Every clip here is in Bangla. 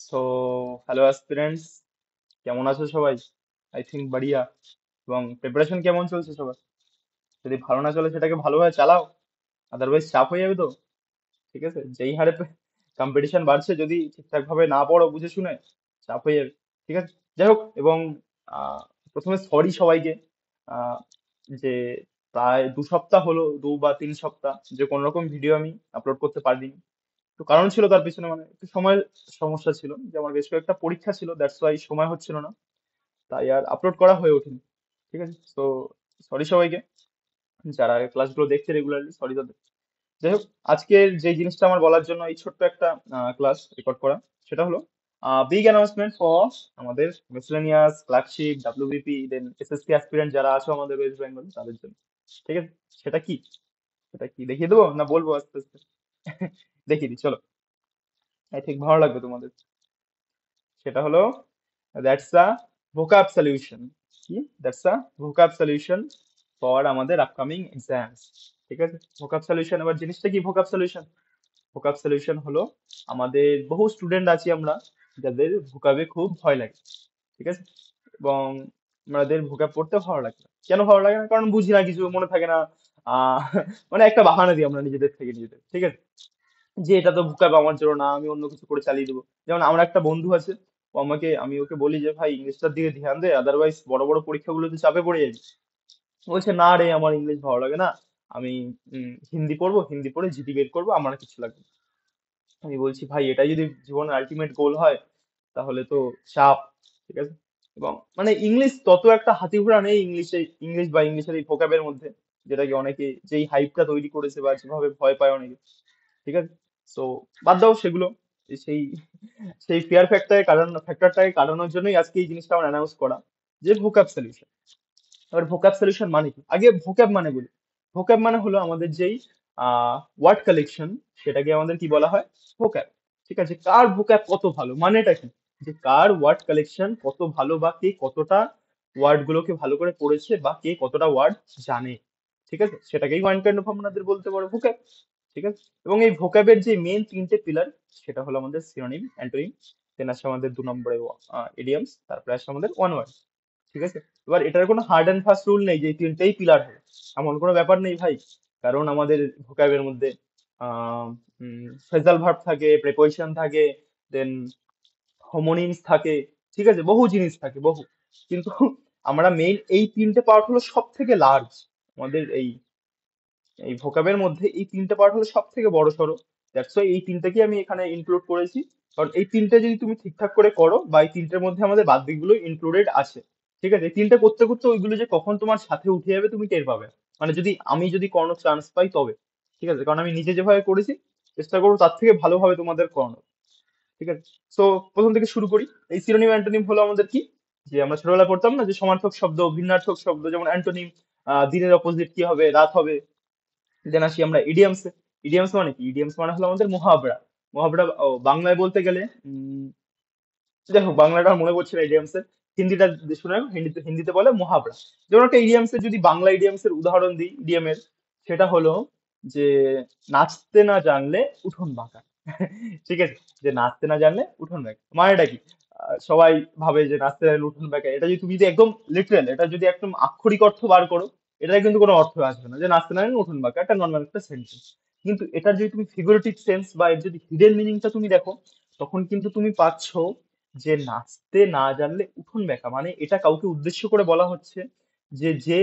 সো হ্যালো অ্যাসপিরেন্টস, কেমন আছো সবাই? আই থিঙ্ক বাড়িয়া। এবং প্রিপারেশন কেমন চলছে সবার? যদি ভালো না চলে সেটাকে ভালোভাবে চালাও, আদারওয়াইজ চাপ হয়ে যাবে তো। ঠিক আছে, যেই হারে কম্পিটিশন বাড়ছে, যদি ঠিকঠাক ভাবে না পড়ো বুঝে শুনে, চাপ হয়ে যাবে। ঠিক আছে, যাই হোক। এবং আহ, প্রথমে সরি সবাইকে, আহ, যে প্রায় 2 সপ্তাহ হলো, 2 বা 3 সপ্তাহ যে কোনো রকম ভিডিও আমি আপলোড করতে পারিনি। তো কারণ ছিল তার পিছনে, মানে একটু সময়ের সমস্যা ছিল, যে আমার বেশ কয়েকটা পরীক্ষা ছিল, দ্যাটস ওয়াই সময় হচ্ছিল না, তাই আর আপলোড করা হয়ে ওঠেনি। ঠিক আছে, তো সরি সবাইকে, যারা ক্লাসগুলো দেখছে রেগুলারলি, সরি তাদের। যাই হোক, আজকের যে জিনিসটা আমার বলার জন্য এই ছোট্ট একটা ক্লাস রেকর্ড করা, সেটা হলো বিগ অ্যানাউন্সমেন্ট ফর আমাদের মিসলেনিয়াস ক্লার্কশিপ, ডাব্লিউবিপি, দেন এসএসসি অ্যাসপিরেন্ট যারা আছে আমাদের ওয়েস্ট বেঙ্গল, তাদের জন্য। ঠিক আছে, সেটা কি? সেটা কি দেখিয়ে দেবো না বলবো আস্তে আস্তে? দেখিয়ে দিই চলো, আই থিঙ্ক ভালো লাগবে তোমাদের। সেটা হলো, দ্যাটস আ ভোকাব সলিউশন। কি? দ্যাটস আ ভোকাব সলিউশন ফর আমাদের আপকামিং এক্সামস। ঠিক আছে, ভোকাব সলিউশন, এবার জিনিসটা কি ভোকাব সলিউশন? ভোকাব সলিউশন হলো, আমাদের বহু স্টুডেন্ট আছি আমরা, যাদের ভোকাবে খুব ভয় লাগে। ঠিক আছে, এবং আমাদের ভোকাব পড়তে ভালো লাগে না। কেন ভালো লাগে না? কারণ বুঝি না, কিছু মনে থাকে না। আহ মানে একটা বাহানা দিই আমরা নিজেদের থেকে নিজেদের। ঠিক আছে, যে এটা তো ভুকাব আমার জন্য না, আমি অন্য কিছু করে চালিয়ে দেবো। যেমন আমার একটা বন্ধু আছে, ও আমাকে, আমি ওকে বলি যে ভাই ইংলিশটার দিকে ধ্যান দে, আদারওয়াইজ বড় বড় পরীক্ষাগুলোতে চাপে পড়ে যাবি। ও বলছে না রে, আমার ইংলিশ ভালো লাগে না, আমি হিন্দি পড়বো, হিন্দি পড়ে জিডি বের করবো, আমার আর কিছু লাগবে না। আমি বলছি ভাই, এটাই যদি জীবনের আলটিমেট গোল হয়, তাহলে তো চাপ। ঠিক আছে, এবং মানে ইংলিশ তত একটা হাতিঘোড়া নেই ইংলিশে, ইংলিশ বা ইংলিশের এই ভোকাবের মধ্যে, যেটাকে অনেকে যেই হাইপটা তৈরি করেছে বা যেভাবে ভয় পায় অনেকে। ঠিক আছে, সো বাদ দাও সেগুলো। সেই সেই ফিয়ার ফ্যাক্টরটাকে কাটানোর জন্যই আজকে এই জিনিসটা আমার অ্যানাউন্স করা, যে ভোকাব সলিউশন। এবার ভোকাব সলিউশন মানে কি? আগে ভোকাব মানে বলি। ভোকাব মানে হলো আমাদের যেই ওয়ার্ড কালেকশন, সেটাকে আমাদের কি বলা হয়? ভোকাব। ঠিক আছে, কার ভোকাব কত ভালো, মানেটা কি? যে কার ওয়ার্ড কালেকশন কত ভালো, বা কে কতটা ওয়ার্ড গুলোকে ভালো করে পড়েছে, বা কে কতটা ওয়ার্ড জানে। ঠিক আছে, সেটাকেই ওয়ান কাইন্ড অফ আমাদের বলতে পারো ভোকাব। ঠিক আছে, এবং এই ভোকাবের যে মেন 3টে পিলার, সেটা হলো আমাদের সিনোনিম, অ্যান্টোনিম, দেন আসে আমাদের 2 নম্বরে ইডিয়মস, তারপরে আসে আমাদের ওয়ান ওয়ার্ড। ঠিক আছে, এবার এটার কোনো হার্ড অ্যান্ড ফাস্ট রুল নেই যে এই 3টেই পিলার হবে, এমন কোনো ব্যাপার নেই ভাই। কারণ আমাদের ভোকাবের মধ্যে ফ্রেজাল ভার্ব থাকে, প্রেপোজিশন থাকে, দেন হোমোনিমস থাকে। ঠিক আছে, বহু জিনিস থাকে, বহু। কিন্তু আমরা মেইন এই 3টে পার্ট হলো সব থেকে লার্জ। আমাদের এই এই ভোকাবের মধ্যে এই 3টে পার্ট হলো সব থেকে বড় সড়ো। দ্যাটস ওয়াই এই 3টেকে আমি এখানে ইনক্লুড করেছি। কারণ এই 3টে যদি তুমি ঠিকঠাক করে করো, বা এই 3টের মধ্যে আমাদের বাদ দিকগুলো ইনক্লুডেড আছে। ঠিক আছে, এই 3টে করতে করতে ওইগুলো যে কখন তোমার সাথে উঠে যাবে তুমি টের পাবে না। মানে যদি আমি যদি কোনো চান্স পাই তবে। ঠিক আছে, কারণ আমি নিজে যেভাবে করেছি, চেষ্টা করবো তার থেকে ভালোভাবে তোমাদের করানো। ঠিক আছে, সো প্রথম থেকে শুরু করি। এই সিনোনিম অ্যান্টোনিম হলো আমাদের কি, যে আমরা ছোটবেলায় পড়তাম না, যে সমার্থক শব্দ, ভিন্নার্থক শব্দ, যেমন অ্যান্টোনিম, দিনের অপোজিট কি হবে? রাত হবে। দেন আসি আমরা ইডিয়ামস। ইডিয়ামস মানে কি? ইডিয়ামস মানে হলো আমাদের মুহাবরা। মুহাবরা বাংলায় বলতে গেলে, যাই হোক, বাংলাটা আর মনে পড়ছে না ইডিয়ামস এর। হিন্দিটা শুনে রাখো, হিন্দিতে হিন্দিতে বলে মুহাবরা। যেমন একটা ইডিয়ামস এর, যদি বাংলা ইডিয়ামস এর উদাহরণ দিই ইডিয়ামের, সেটা হলো যে নাচতে না জানলে উঠোন বাঁকা। ঠিক আছে, যে নাচতে না জানলে উঠোন বাঁকা মানেটা কি? সবাই ভাবে যে নাচতে জানলে উঠোন বাঁকা, এটা যদি তুমি যদি একদম লিটারাল, এটা যদি একদম আক্ষরিক অর্থ বার করো, এটা কিন্তু কোনো অর্থ আসবে না, যে নাচতে না জানলে উঠোন বাঁকা একটা নর্মাল একটা সেন্টেন্স। কিন্তু এটার যদি তুমি ফিগারেটিভ সেন্স বা এর যদি হিডেন মিনিংটা তুমি দেখো, তখন কিন্তু তুমি পাচ্ছ যে নাচতে না জানলে উঠোন বেঁকা, মানে এটা কাউকে উদ্দেশ্য করে বলা হচ্ছে, যে যে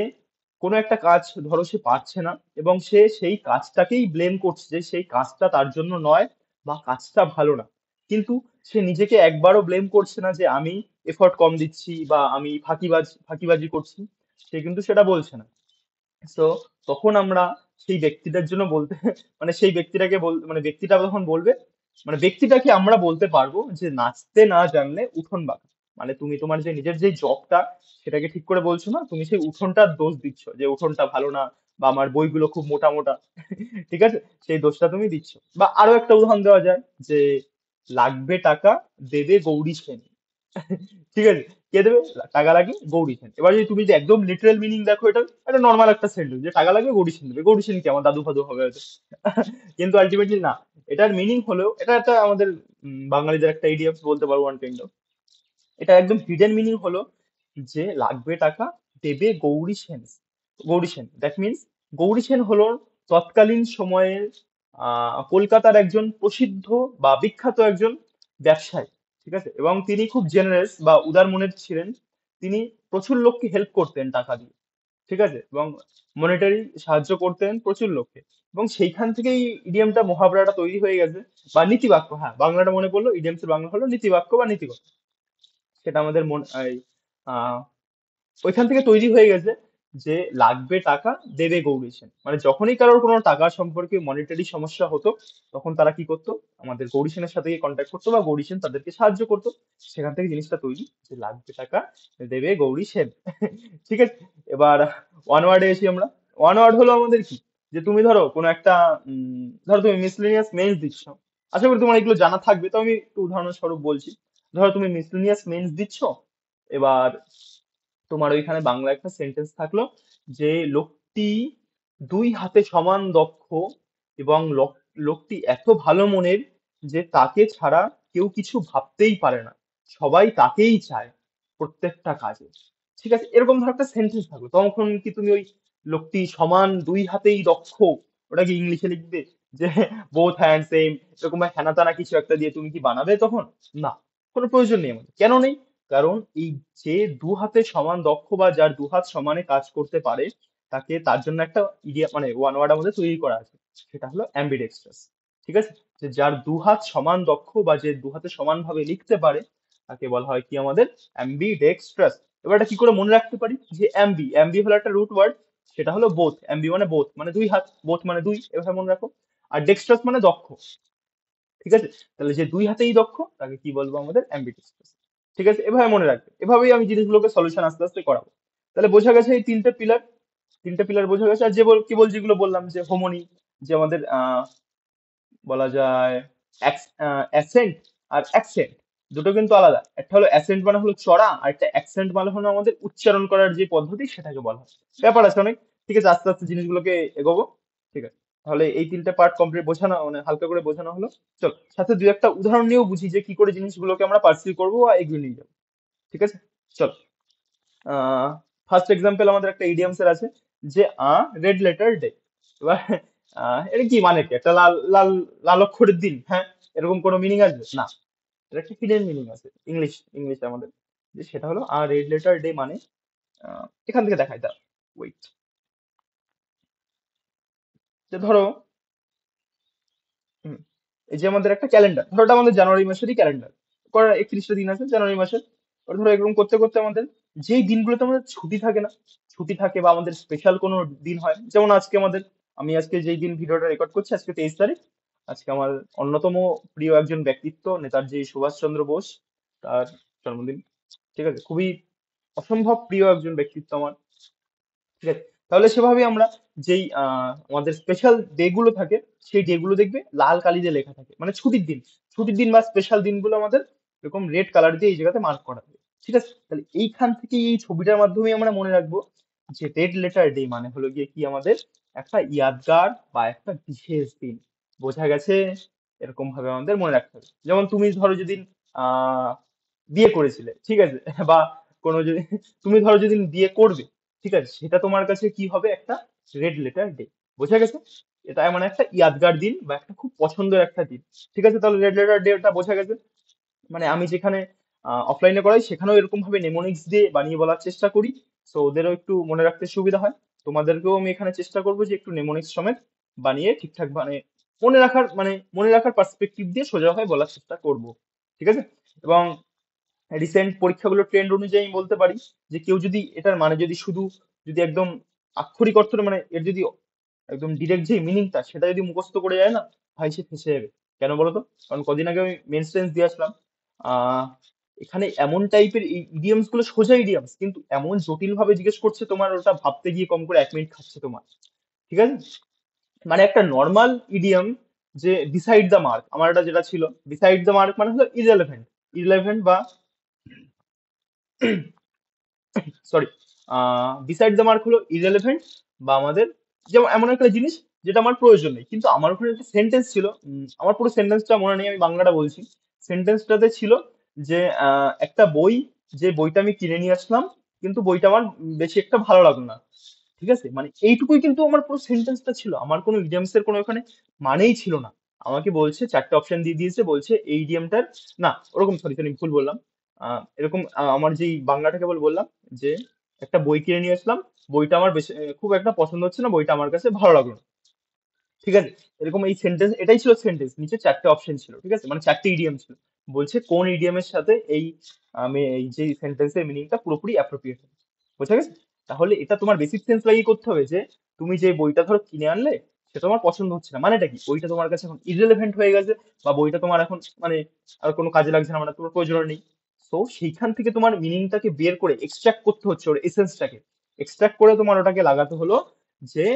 কোনো একটা কাজ ধরো সে পারছে না, এবং সে সেই কাজটাকেই ব্লেম করছে যে সেই কাজটা তার জন্য নয়, বা কাজটা ভালো না। কিন্তু সে নিজেকে একবারও ব্লেম করছে না যে আমি এফর্ট কম দিচ্ছি, বা আমি ফাঁকিবাজি করছি। সে কিন্তু সেটা বলছে না। সো তখন আমরা সেই ব্যক্তিটার জন্য বলতে, মানে সেই ব্যক্তিটাকে মানে ব্যক্তিটা তখন বলবে, মানে ব্যক্তিটাকে আমরা বলতে পারবো যে নাচতে না জানলে উঠোন বাঁকা। মানে তুমি তোমার যে নিজের যে জবটা, সেটাকে ঠিক করে বলছো না, তুমি সেই উঠোনটার দোষ দিচ্ছ, যে উঠোনটা ভালো না, বা আমার বইগুলো খুব মোটা মোটা। ঠিক আছে, সেই দোষটা তুমি দিচ্ছ। বা আরো একটা উদাহরণ দেওয়া যায়, যে লাগবে টাকা, দেবে গৌরী সেন। ঠিক আছে, কে দেবে? টাকা লাগবে গৌরী সেন। এবার যদি তুমি যদি একদম লিটারাল মিনিং দেখো, এটা একটা নর্মাল একটা সেন্টেন্স, যে টাকা লাগবে গৌরী সেন দেবে। গৌরী সেন কি আমার দাদু ফাদু হবে হয়তো। কিন্তু আলটিমেটলি না, এটার মিনিং হলো, এটা একটা আমাদের বাঙালিদের একটা ইডিয়মস বলতে পারো ওয়ান কাইন্ড। এটা একদম হিডেন মিনিং হলো যে লাগবে টাকা, দেবে গৌরী সেন। গৌরী সেন, দ্যাট মিনস গৌরী সেন হলো তৎকালীন সময়ের কলকাতার একজন প্রসিদ্ধ বা বিখ্যাত একজন ব্যবসায়ী। ঠিক আছে, এবং তিনি খুব জেনারেস বা উদার মনের ছিলেন। তিনি প্রচুর লোককে হেল্প করতেন টাকা দিয়ে। ঠিক আছে, এবং মনিটারি সাহায্য করতেন প্রচুর লোককে। এবং সেইখান থেকেই ইডিয়ামটা মহাবরাটা তৈরি হয়ে গেছে, বা নীতিবাক্য। হ্যাঁ, বাংলাটা মনে পড়লো, ইডিয়ামস এর বাংলা হলো নীতিবাক্য বা নীতিকথা। সেটা আমাদের আহ ওইখান থেকে তৈরি হয়ে গেছে যে লাগবে টাকা, দেবে গৌরী সেন। মানে যখনই কারোর কোনো টাকা সম্পর্কে মনিটারি সমস্যা হতো, তখন তারা কি করতো, আমাদের গৌরী সেনের সাথে কন্ট্যাক্ট করতো বা গৌরী সেন তাদেরকে সাহায্য করতো। সেখান থেকে জিনিসটা তৈরি যে লাগবে টাকা, দেবে গৌরী সেন। ঠিক আছে, এবার ওয়ান ওয়ার্ডে এসি আমরা। ওয়ান ওয়ার্ড হলো আমাদের কি, যে তুমি ধরো কোনো একটা ধরো তুমি মিসলেনিয়াস মেন্স দিচ্ছ। আশা করি তোমার এগুলো জানা থাকবে, তো আমি একটু উদাহরণস্বরূপ বলছি। ধরো তুমি মিসলেনিয়াস মেন্স দিচ্ছ। এবার তোমার ওইখানে বাংলা একটা সেন্টেন্স থাকলো যে লোকটি দুই হাতে সমান দক্ষ, এবং লোকটি এত ভালো মনের যে তাকে ছাড়া কেউ কিছু ভাবতেই পারে না, সবাই তাকেই চায় প্রত্যেকটা কাজে। ঠিক আছে, এরকম ধর একটা সেন্টেন্স থাকলো, তখন কি তুমি ওই লোকটি সমান দুই হাতেই দক্ষ ওটাকে ইংলিশে লিখবে যে বোথ হ্যান্ড সেম, এরকম হ্যানা তানা কিছু একটা দিয়ে তুমি কি বানাবে তখন? না, কোনো প্রয়োজন নেই আমাদের। কেন নেই? কারণ এই যে দু হাতে সমান দক্ষ বা যার দু হাত সমানে কাজ করতে পারে, তাকে তার জন্য একটা ইডিয়া মানে ওয়ান ওয়ার্ড আমাদের তৈরি করা আছে। সেটা হলো অ্যাম্বিডেক্সট্রাস। ঠিক আছে, যে যার দু হাত সমান দক্ষ বা যে দু হাতে সমান ভাবে লিখতে পারে, তাকে বলা হয় কি আমাদের অ্যাম্বিডেক্সট্রাস। এবার এটা কি করে মনে রাখতে পারি যে অ্যাম্বি, অ্যাম্বি হলো একটা রুট ওয়ার্ড। সেটা হলো বোথ, অ্যাম্বি মানে বোথ মানে দুই হাত, বোথ মানে দুই, এভাবে মনে রাখো। আর ডেক্সট্রাস মানে দক্ষ। ঠিক আছে, তাহলে যে দুই হাতেই দক্ষ তাকে কি বলবো আমাদের অ্যাম্বিডেক্সট্রাস। ঠিক আছে, এভাবে মনে রাখবে, এভাবেই আমি জিনিসগুলোকে সলিউশন আস্তে আস্তে করাবো। তাহলে বোঝা গেছে এই তিনটে পিলার। তিনটে পিলার বোঝা গেছে। আর যে কি বল যেগুলো বললাম যে হোমোনি, যে আমাদের বলা যায় অ্যাসেন্ট আর অ্যাকসেন্ট, দুটো কিন্তু আলাদা। একটা হলো অ্যাসেন্ট মানে হলো চড়া, আর একটা অ্যাকসেন্ট মানে হলো আমাদের উচ্চারণ করার যে পদ্ধতি সেটাকে বলা হয়। ব্যাপার আছে অনেক। ঠিক আছে, আস্তে আস্তে জিনিসগুলোকে এগোবো। ঠিক আছে, তাহলে এই তিনটে পার্ট কমপ্লিট বোঝানো, মানে হালকা করে বোঝানো হলো। চল, সাথে দুই একটা উদাহরণ নিয়েও বুঝি যে কি করে জিনিসগুলোকে আমরা পার্সিউ করবো বা এগিয়ে নিয়ে যাবো। ঠিক আছে, চল। ফার্স্ট এক্সাম্পল আমাদের একটা ইডিয়ামস এর আছে যে রেড লেটার ডে। এবার এটা কি মানে, কি একটা লাল লাল লাল অক্ষরের দিন? হ্যাঁ, এরকম কোনো মিনিং আসবে না। এটা একটা হিডেন মিনিং আছে ইংলিশে আমাদের, যে সেটা হলো রেড লেটার ডে মানে এখান থেকে দেখাই দাও। ওয়েট, যে ধরো হুম, এই যে আমাদের একটা ক্যালেন্ডার, ধরো এটা আমাদের জানুয়ারি মাসেরই ক্যালেন্ডার, করার 31টা দিন আছে জানুয়ারি মাসের। এবার ধরো এরকম করতে করতে আমাদের যেই দিনগুলোতে আমাদের ছুটি থাকে না, ছুটি থাকে বা আমাদের স্পেশাল কোনো দিন হয়, যেমন আজকে আমাদের, আমি আজকে যেই দিন ভিডিওটা রেকর্ড করছি আজকে 23 তারিখ। আজকে আমার অন্যতম প্রিয় একজন ব্যক্তিত্ব নেতাজি সুভাষচন্দ্র বোস, তার জন্মদিন। ঠিক আছে, খুবই অসম্ভব প্রিয় একজন ব্যক্তিত্ব আমার। ঠিক আছে, তাহলে সেভাবে আমরা যেই আমাদের স্পেশাল ডে গুলো থাকে, সেই ডে গুলো দেখবে লাল কালি দিয়ে লেখা থাকে, মানে ছুটির দিন। ছুটির দিন বা স্পেশাল দিনগুলো আমাদের এরকম রেড কালার দিয়ে এই জায়গাতে মার্ক করা হবে। ঠিক আছে, তাহলে এইখান থেকে এই ছবিটার মাধ্যমে আমরা মনে রাখবো যে রেড লেটার ডে মানে হলো গিয়ে কি আমাদের একটা ইয়াদগার বা একটা বিশেষ দিন। বোঝা গেছে? এরকম ভাবে আমাদের মনে রাখতে হবে। যেমন তুমি ধরো যেদিন আহ বিয়ে করেছিলে, ঠিক আছে, বা কোনো যদি তুমি ধরো যেদিন বিয়ে করবে, ঠিক আছে, সেটা তোমার কাছে কি হবে, একটা রেড লেটার ডে। বোঝা গেছে? এটা মানে একটা ইয়াদগার দিন বা একটা খুব পছন্দের একটা দিন। ঠিক আছে, তাহলে রেড লেটার ডেটা বোঝা গেছে। মানে আমি যেখানে অফলাইনে করাই সেখানেও এরকম ভাবে নেমোনিক্স দিয়ে বানিয়ে বলার চেষ্টা করি, তো ওদেরও একটু মনে রাখতে সুবিধা হয়। তোমাদেরকেও আমি এখানে চেষ্টা করবো যে একটু নেমোনিক্স সমেত বানিয়ে ঠিকঠাক মানে মনে রাখার পার্সপেক্টিভ দিয়ে সোজাভাবে বলার চেষ্টা করব। ঠিক আছে, এবং রিসেন্ট পরীক্ষাগুলোর ট্রেন্ড অনুযায়ী আমি বলতে পারি যে কেউ যদি এটার মানে যদি শুধু যদি একদম আক্ষরিক অর্থটা মানে এর যদি একদম ডিরেক্ট যে মিনিংটা সেটা যদি মুখস্থ করে যায় না, ভাই সে ফেঁসে যাবে। কেন বলো তো? কারণ কদিন আগে আমি মেন টেন্স দিয়ে আসলাম। আহ এখানে এমন টাইপের ইডিয়মস গুলো সোজা ইডিয়মস, কিন্তু এমন জটিল ভাবে জিজ্ঞেস করছে, তোমার ওটা ভাবতে গিয়ে কম করে 1 মিনিট খাচ্ছে তোমার। ঠিক আছে, মানে একটা নর্মাল ইডিয়ম যে ডিসাইড দ্য মার্ক, আমার এটা যেটা ছিল ডিসাইড দ্য মার্ক মানে হলো ইররেলেভেন্ট। ইররেলেভেন্ট বা সরি, ডিসাইড দ্য মার্ক হলো ইররেলেভেন্ট বা আমাদের যেমন এমন একটা জিনিস যেটা আমার প্রয়োজন নেই, কিন্তু আমার ওখানে একটা সেন্টেন্স ছিল। আমার পুরো সেন্টেন্সটা মনে নেই, আমি বাংলাটা বলছি। সেন্টেন্সটাতে ছিল যে একটা বই, যে বইটা আমি কিনে নিয়ে আসলাম, কিন্তু বইটা আমার বেশি একটা ভালো লাগলো না। ঠিক আছে, মানে এইটুকুই কিন্তু আমার পুরো সেন্টেন্সটা ছিল, আমার কোনো ইডিয়ামস এর কোনো এখানে মানেই ছিল না। আমাকে বলছে, চারটে অপশন দিয়ে দিয়েছে, বলছে এই ইডিয়ামটার, না ওরকম, সরি সরি ভুল বললাম। এরকম আমার যেই বাংলাটা কেবল বললাম যে একটা বই কিনে নিয়ে আসলাম, বইটা আমার বেশি খুব একটা পছন্দ হচ্ছে না, বইটা আমার কাছে ভালো লাগলো না। ঠিক আছে, এরকম এই সেন্টেন্স, এটাই ছিল সেন্টেন্স, নিচে চারটে অপশন ছিল, ঠিক আছে, মানে চারটে ইডিয়াম ছিল। বলছে কোন ইডিয়ামের সাথে এই আমি এই যে সেন্টেন্সের মিনিংটা পুরোপুরি অ্যাপ্রোপ্রিয়েট হবে। বোঝা গেছে? তাহলে এটা তোমার বেসিক সেন্স লাগিয়ে করতে হবে যে তুমি যে বইটা ধরো কিনে আনলে, সেটা তোমার পছন্দ হচ্ছে না, মানেটা কি, বইটা তোমার কাছে এখন ইররিলেভেন্ট হয়ে গেছে, বা বইটা তোমার এখন মানে আর কোনো কাজে লাগছে না, মানে তোমার প্রয়োজন নেই। তো সেইখান থেকে তোমার মিনিংটাকে বের করে এক্সট্রাক্ট করতে হচ্ছে, ওর এসেন্সটাকে এক্সট্রাক্ট করে তোমার ওটাকে লাগাতে হলো যে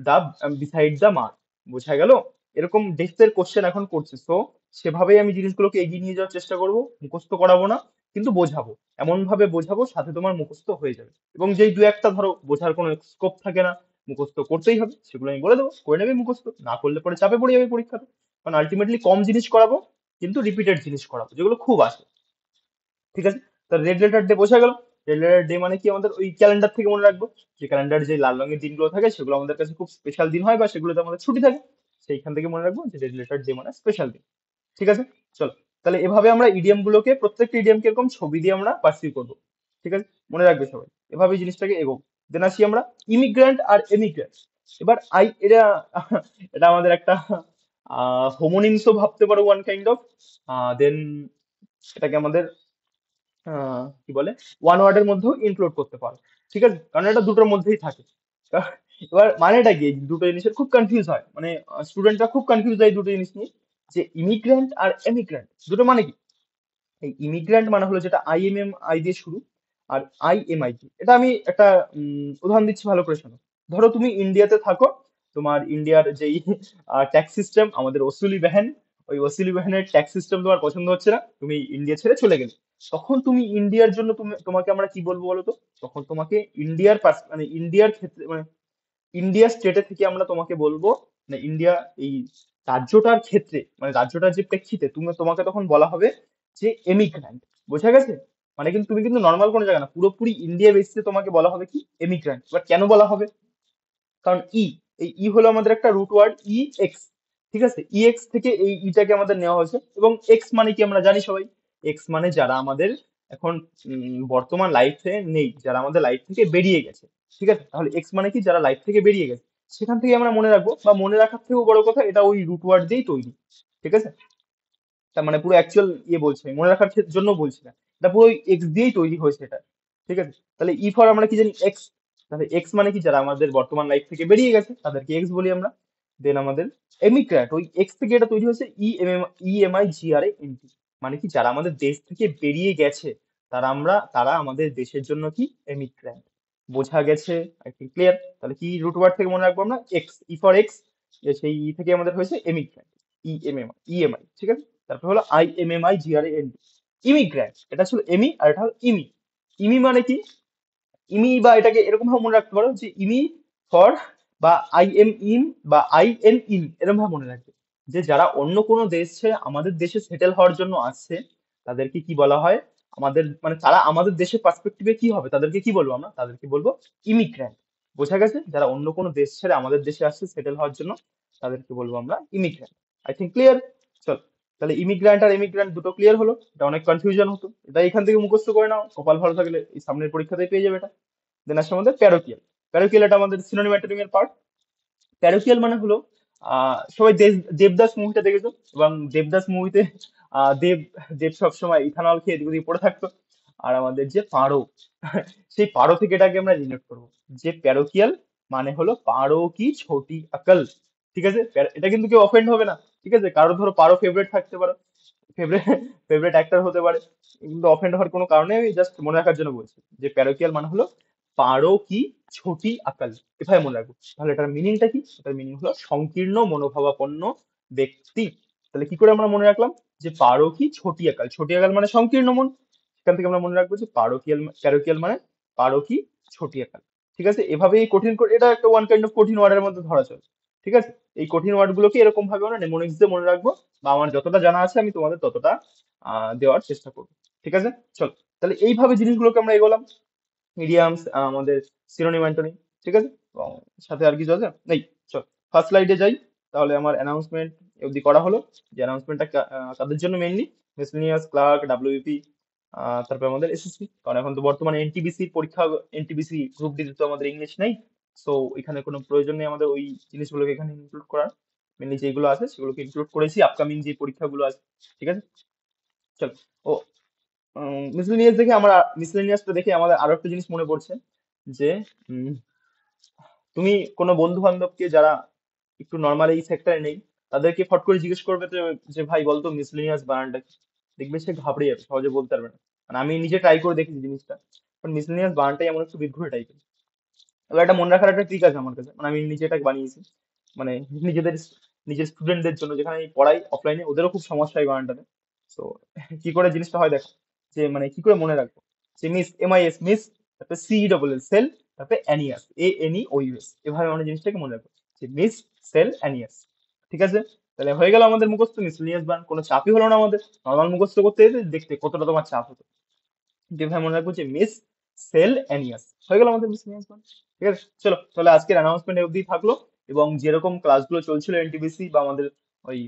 দা বিসাইড দা মার্ক। বোঝা গেল? এরকম ডেপথের কোশ্চেন এখন করছে, তো সেভাবেই আমি জিনিসগুলোকে এগিয়ে নিয়ে যাওয়ার চেষ্টা করব। মুখস্থ করাবো না, কিন্তু বোঝাবো, এমন ভাবে বোঝাবো সাথে তোমার মুখস্থ হয়ে যাবে। এবং যেই দু একটা ধরো বোঝার কোনো স্কোপ থাকে না, মুখস্থ করতেই হবে, সেগুলো আমি বলে দেবো, করে নেবে মুখস্থ, না করলে পরে চাপে পড়ে যাবে পরীক্ষাতে। কারণ আলটিমেটলি কম জিনিস করাবো, কিন্তু রিপিটেড জিনিস করাবো যেগুলো খুব আসে। ঠিক আছে, তো রেড লেটার ডে বোঝা গেল। রেড লেটার ডে মানে কি, আমাদের ওই ক্যালেন্ডার থেকে মনে রাখবো, যে ক্যালেন্ডার যে লাল রঙের দিনগুলো থাকে সেগুলো আমাদের কাছে খুব স্পেশাল দিন হয়, বা সেগুলোতে আমাদের ছুটি থাকে। সেইখান থেকে মনে রাখবো যে রেড লেটার ডে মানে স্পেশাল দিন। ঠিক আছে, চলো। তাহলে এভাবে আমরা ইডিয়ম গুলোকে, প্রত্যেকটা ইডিয়মকে এরকম ছবি দিয়ে আমরা পার্সিউ করবো। ঠিক আছে, মনে রাখবে সবাই, এভাবে জিনিসটাকে এগো। দেন আসি আমরা ইমিগ্র্যান্ট আর এমিগ্র্যান্ট। এবার এটা এটা আমাদের একটা হোমোনিমসও ভাবতে পারো, ওয়ান কাইন্ড অফ। দেন এটাকে আমাদের কি বলে, ওয়ান ওয়ার্ডের মধ্যেও ইনক্লুড করতে পারো। ঠিক আছে, কারণ এটা দুটোর মধ্যেই থাকে। এবার মানেটা কি, এই দুটো জিনিসের খুব কনফিউজ হয়, মানে স্টুডেন্টরা খুব কনফিউজ হয় এই দুটো জিনিস নিয়ে, যে ইমিগ্র্যান্ট আর এমিগ্র্যান্ট দুটো মানে কি। এই ইমিগ্র্যান্ট মানে হলো যেটা IMMI দিয়ে শুরু, আর IMI দিয়ে। এটা আমি একটা উদাহরণ দিচ্ছি, ভালো করে শোনো। ধরো তুমি ইন্ডিয়াতে থাকো, তোমার ইন্ডিয়ার যেই ট্যাক্স সিস্টেম, আমাদের ওসুলি বেহেন, ওই ওসুলি বেহেনের ট্যাক্স সিস্টেম তোমার পছন্দ হচ্ছে না, তুমি ইন্ডিয়া ছেড়ে চলে গেলে। তখন তুমি ইন্ডিয়ার জন্য, তোমাকে আমরা কি বলবো বলো তো? তখন তোমাকে ইন্ডিয়ার মানে ইন্ডিয়ার ক্ষেত্রে, মানে ইন্ডিয়া স্টেটে থেকে আমরা তোমাকে বলবো, মানে ইন্ডিয়া এই রাজ্যটার ক্ষেত্রে, মানে রাজ্যটার যে প্রেক্ষিতে তোমাকে তখন বলা হবে যে এমিগ্র্যান্ট। বোঝা গেছে? মানে কিন্তু তুমি কিন্তু নর্মাল কোনো জায়গা না, পুরোপুরি ইন্ডিয়া বেসিসে তোমাকে বলা হবে কি এমিগ্র্যান্ট। এবার কেন বলা হবে? কারণ এই হলো আমাদের একটা রুট ওয়ার্ড, এক্স। ঠিক আছে, এক্স থেকে এই ইটাকে আমাদের নেওয়া হয়েছে, এবং এক্স মানে কি আমরা জানি সবাই। এক্স মানে যারা আমাদের এখন বর্তমান লাইফে নেই, যারা আমাদের লাইফ থেকে বেরিয়ে গেছে। ঠিক আছে, তাহলে এক্স মানে কি, যারা লাইফ থেকে বেরিয়ে গেছে। সেখান থেকে আমরা মনে রাখবো, বা মনে রাখার থেকেও বড় কথা, এটা ওই রুট ওয়ার্ড দিয়েই তৈরি। ঠিক আছে, তার মানে পুরো অ্যাকচুয়াল বলছে, মনে রাখার জন্য বলছি না, এটা পুরো এক্স দিয়েই তৈরি হয়েছে এটা। ঠিক আছে, তাহলে ফর আমরা কি জানি, এক্স। তাহলে এক্স মানে কি, যারা আমাদের বর্তমান লাইফ থেকে বেরিয়ে গেছে তাদেরকে এক্স বলি আমরা। দেন আমাদের এমিগ্র্যান্ট, ওই এক্স থেকে এটা তৈরি হয়েছে EMIGRANT, মানে কি, যারা আমাদের দেশ থেকে বেরিয়ে গেছে, তারা আমাদের দেশের জন্য কি এমিগ্র্যান্ট। বোঝা গেছে? I think clear. তাহলে কি রুট ওয়ার্ড থেকে মনে রাখবো আমরা, এক্স, ফর এক্স, সেই থেকে আমাদের হয়েছে এমিগ্র্যান্ট, ইএমআই। ঠিক আছে, তারপর হলো IMMIGRANT, ইমিগ্র্যান্ট। এটা ছিল এমি, আর এটা হলো ইমি। ইমি মানে কি, ইমি, বা এটাকে এরকম ভাবে মনে রাখতে পারো যে ইমি ফর, বা IM ইন, বা IN ইন, এরকম ভাবে মনে রাখবে, যে যারা অন্য কোনো দেশ ছেড়ে আমাদের দেশে সেটেল হওয়ার জন্য আসছে, তাদেরকে কি বলা হয়, আমাদের মানে তারা আমাদের দেশের পার্সপেক্টিভে কি হবে, তাদেরকে কি বলবো আমরা, তাদেরকে বলবো ইমিগ্র্যান্ট। বোঝা গেছে? যারা অন্য কোনো দেশ ছেড়ে আমাদের দেশে আসছে সেটেল হওয়ার জন্য, তাদেরকে বলবো আমরা ইমিগ্র্যান্ট। I think clear. চল, তাহলে ইমিগ্র্যান্ট আর এমিগ্র্যান্ট দুটো ক্লিয়ার হলো। এটা অনেক কনফিউশন হতো, এটা এখান থেকে মুখস্থ করে নাও, কপাল ভালো থাকলে এই সামনের পরীক্ষাতেই পেয়ে যাবে এটা। দেন আসছে আমাদের প্যারোকিয়াল। প্যারোকিয়াল এটা আমাদের সিনোনিম অ্যান্টোনিম এর পার্ট। প্যারোকিয়াল মানে হলো, সবাই দেবদাস মুভিটা দেখেছো, এবং দেবদাস মুভিতে দেব দেব সবসময় ইথানল খেয়ে এদিক ওদিক পড়ে থাকতো। আর আমাদের যে পারো, সেই পারো থেকে এটাকে আমরা রিলেট করবো, যে প্যারোকিয়াল মানে হলো পারো কি ছোটি আকল। ঠিক আছে, এটা কিন্তু কেউ অফেন্ড হবে না। ঠিক আছে, কারো ধরো পারো ফেভারিট থাকতে পারো, ফেভারিট ফেভারিট অ্যাক্টর হতে পারে, কিন্তু অফেন্ড হওয়ার কোনো কারণে, আমি জাস্ট মনে রাখার জন্য বলছি যে প্যারোকিয়াল মানে হলো পারো কি ছোটি আকাল। এভাবে মনে রাখবো। তাহলে এটার মিনিংটা কি? এটার মিনিং হলো সংকীর্ণ মনোভাবাপন্ন ব্যক্তি। তাহলে কি করে আমরা মনে রাখলাম যে পারো কি ছোটি আকাল, ছোটি আকাল মানে সংকীর্ণ মন। সেখান থেকে আমরা মনে রাখবো যে প্যারোকিয়াল মানে পারো কি ছোটি আকাল। ঠিক আছে, এভাবেই কঠিন করে, এটা একটা ওয়ান কাইন্ড অফ কঠিন ওয়ার্ডের মধ্যে ধরা চলে। ঠিক আছে? এই কঠিন ওয়ার্ড গুলোকে এরকম ভাবে আমরা নেমোনিক্স দিয়ে মনে রাখবো, বা আমার যতটা জানা আছে আমি তোমাদের ততটা দেওয়ার চেষ্টা করবো। ঠিক আছে, চলো। তাহলে এইভাবে জিনিসগুলোকে আমরা এগোলাম, ইডিয়ামস, আমাদের সিনোনিম অ্যান্টোনিম। ঠিক আছে, এবং সাথে আর কিছু আছে নেই। চল ফার্স্ট স্লাইডে যাই। তাহলে আমার অ্যানাউন্সমেন্ট অবধি করা হলো, যে অ্যানাউন্সমেন্টটা কাদের জন্য মেইনলি, মিসলেনিয়াস, ক্লার্ক, ডাব্লিউপি, তারপরে আমাদের এসএসসি, কারণ এখন তো বর্তমানে এনটিবিসির পরীক্ষা, এনটিবিসি গ্রুপ ডি তো আমাদের ইংলিশ নেই। সো এখানে কোনো প্রয়োজন নেই আমাদের ওই জিনিসগুলোকে এখানে ইনক্লুড করার। মেনলি যেগুলো আছে সেগুলোকে ইনক্লুড করেছি আপকামিং যে পরীক্ষাগুলো আছে। ঠিক আছে, চল। ও, মিসলেনিয়াস দেখে আমার, মিসলেনিয়াসটা দেখে আমাদের আরো একটা জিনিস মনে পড়ছে, যে উম, তুমি কোনো বন্ধু বান্ধবকে যারা একটু নর্মাল এই সেক্টরে নেই, তাদেরকে ফট করে জিজ্ঞেস করবে তো, যে ভাই বলতো মিসলেনিয়াস বানানটা কি? দেখবে সে ঘাবড়ে যাবে, সহজে বলতে পারবে না। মানে আমি নিজে ট্রাই করে দেখেছি জিনিসটা, কারণ মিসলেনিয়াস বানানটাই এমন একটু বিদ্রোহী টাইপের। এবার এটা মনে রাখার একটা ট্রিক আছে আমার কাছে, মানে আমি নিজে এটা বানিয়েছি, মানে নিজেদের নিজের স্টুডেন্টদের জন্য, যেখানে আমি পড়াই অফলাইনে, ওদেরও খুব সমস্যা হয় বানানটাতে। তো কি করে জিনিসটা হয় দেখো, যে মানে কি করে মনে রাখবো, যে মিস, MIS মিস, তারপরে CESS সেল, তারপরে অ্যানিয়াস, ANEOUS, এভাবে আমরা জিনিসটাকে মনে রাখবো, যে মিস, সেল, অ্যানিয়াস। ঠিক আছে, তাহলে হয়ে গেল আমাদের মুখস্থ মিসলিনিয়াস বানান, কোনো চাপই হলো না আমাদের। নর্মাল মুখস্থ করতে যেতে দেখতে কতটা তোমার চাপ হতো, যেভাবে মনে রাখবো যে মিস, সেল, অ্যানিয়াস, হয়ে গেল আমাদের মিসলিনিয়াস বানান। ঠিক আছে, চলো তাহলে আজকের অ্যানাউন্সমেন্ট অবধি থাকলো, এবং যেরকম ক্লাসগুলো চলছিল এনটিবিসি বা আমাদের ওই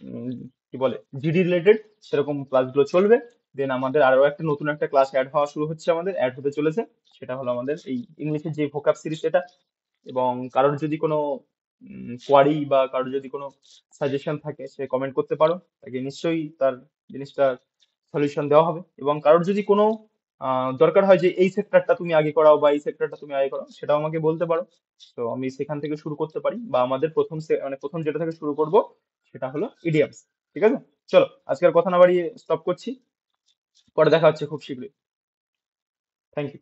উম, কি বলে জিডি রিলেটেড, সেরকম ক্লাসগুলো চলবে। দেন আমাদের আরো একটা নতুন একটা ক্লাস অ্যাড হওয়া শুরু হচ্ছে, আমাদের অ্যাড হতে চলেছে। সেটা হলো আমাদের এই ইংলিশের যে ভোকাব সিরিজ, এটা। এবং কারোর যদি কোনো কোয়ারি বা কারোর যদি কোনো সাজেশন থাকে, সে কমেন্ট করতে পারো, তাকে নিশ্চয়ই তার জিনিসটা সলিউশন দেওয়া হবে। এবং কারোর যদি কোনো দরকার হয় যে এই সেক্টরটা তুমি আগে করাও বা এই সেক্টরটা তুমি আগে করাও, সেটাও আমাকে বলতে পারো। তো আমি সেখান থেকে শুরু করতে পারি, বা আমাদের প্রথম মানে প্রথম যেটা থেকে শুরু করব সেটা হলো ইডিয়ামস। ঠিক আছে, চলো আজকের কথা না বাড়িয়ে স্টপ করছি, পরে দেখা হচ্ছে খুব শীঘ্রই। Thank you.